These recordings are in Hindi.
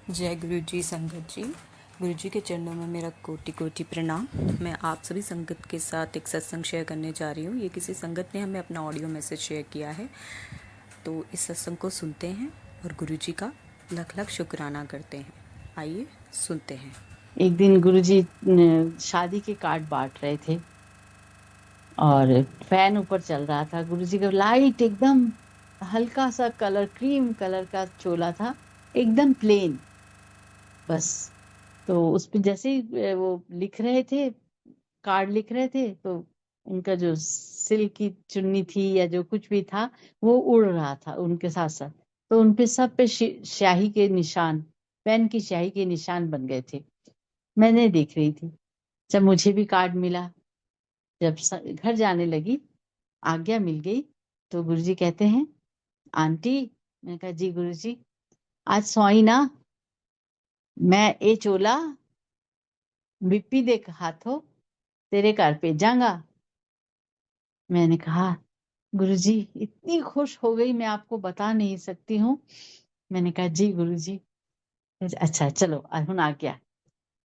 जय गुरु जी संगत जी। गुरु जी के चरणों में मेरा कोटि कोटि प्रणाम। मैं आप सभी संगत के साथ एक सत्संग शेयर करने जा रही हूँ। ये किसी संगत ने हमें अपना ऑडियो मैसेज शेयर किया है, तो इस सत्संग को सुनते हैं और गुरु जी का लख लख शुक्राना करते हैं। आइए सुनते हैं। एक दिन गुरुजी शादी के कार्ड बांट रहे थे और फैन ऊपर चल रहा था। गुरुजी का लाइट एकदम हल्का सा कलर, क्रीम कलर का चोला था, एकदम प्लेन बस। तो उस पे जैसे ही वो लिख रहे थे, कार्ड लिख रहे थे, तो उनका जो सिल्क की चुन्नी थी या जो कुछ भी था वो उड़ रहा था उनके साथ साथ। तो उनपे सब पे स्याही के निशान, पेन की स्याही के निशान बन गए थे। मैंने देख रही थी। जब मुझे भी कार्ड मिला, जब घर जाने लगी, आज्ञा मिल गई, तो गुरुजी कहते हैं, आंटी। मैंने कहा जी गुरुजी। आज सोई ना, मैं ये चोला बिप्पी दे हाथों तेरे घर भेजांगा। मैंने कहा गुरुजी, इतनी खुश हो गई, मैं आपको बता नहीं सकती हूँ। मैंने कहा जी गुरुजी। अच्छा चलो हुन आ गया।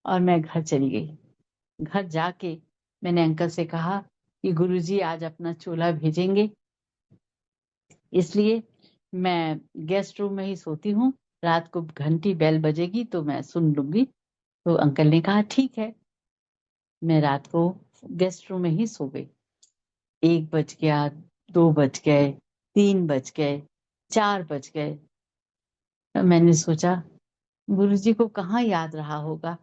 और मैं घर चली गई। घर जाके मैंने अंकल से कहा कि गुरुजी आज अपना चोला भेजेंगे, इसलिए मैं गेस्ट रूम में ही सोती हूँ। रात को घंटी बेल बजेगी तो मैं सुन लूंगी। तो अंकल ने कहा ठीक है। मैं रात को गेस्ट रूम में ही सो गई। 1 बज गया, 2 बज गए, 3 बज गए, 4 बज गए। मैंने सोचा गुरुजी को कहाँ याद रहा होगा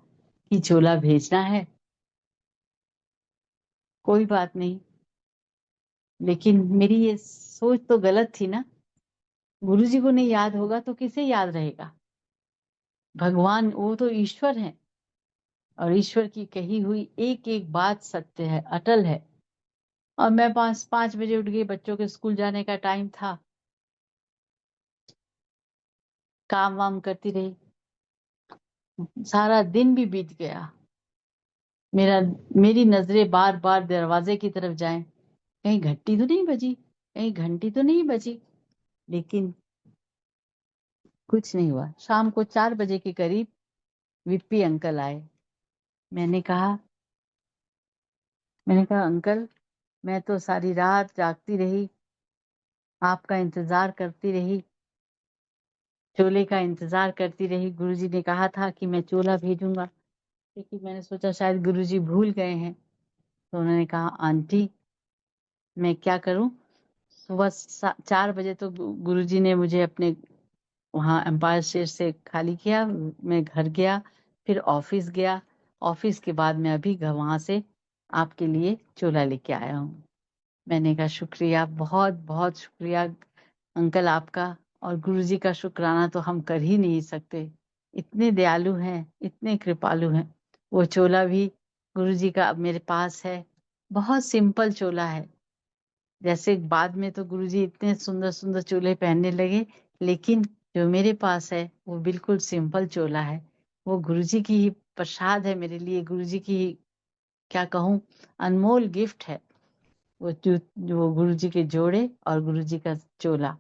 कि चोला भेजना है। कोई बात नहीं, लेकिन मेरी ये सोच तो गलत थी ना। गुरुजी को नहीं याद होगा तो किसे याद रहेगा। भगवान वो तो ईश्वर है, और ईश्वर की कही हुई एक एक बात सत्य है, अटल है। और मैं 5 बजे उठ गई, बच्चों के स्कूल जाने का टाइम था। काम वाम करती रही, सारा दिन भी बीत गया। मेरी नजरें बार बार दरवाजे की तरफ जाएं, कहीं घंटी तो नहीं बजी, कहीं घंटी तो नहीं बजी। लेकिन कुछ नहीं हुआ। शाम को 4 बजे के करीब विप्पी अंकल आए। मैंने कहा अंकल, मैं तो सारी रात जागती रही, आपका इंतजार करती रही, चोले का इंतजार करती रही। गुरुजी ने कहा था कि मैं चोला भेजूंगा, लेकिन मैंने सोचा शायद गुरुजी भूल गए हैं। तो उन्होंने कहा आंटी, मैं क्या करूं। सुबह 4 बजे तो गुरुजी ने मुझे अपने वहाँ एम्पायर स्टेट से खाली किया। मैं घर गया, फिर ऑफिस गया। ऑफिस के बाद मैं अभी वहां से आपके लिए चोला लेके आया हूँ। मैंने कहा शुक्रिया, बहुत बहुत शुक्रिया अंकल आपका। और गुरुजी का शुक्राना तो हम कर ही नहीं सकते। इतने दयालु हैं, इतने कृपालु हैं। वो चोला भी गुरुजी का अब मेरे पास है। बहुत सिंपल चोला है। जैसे बाद में तो गुरुजी इतने सुंदर सुंदर चोले पहनने लगे, लेकिन जो मेरे पास है वो बिल्कुल सिंपल चोला है। वो गुरुजी की ही प्रसाद है मेरे लिए, गुरुजी की ही क्या कहूँ, अनमोल गिफ्ट है वो गुरुजी के जोड़े और गुरुजी का चोला।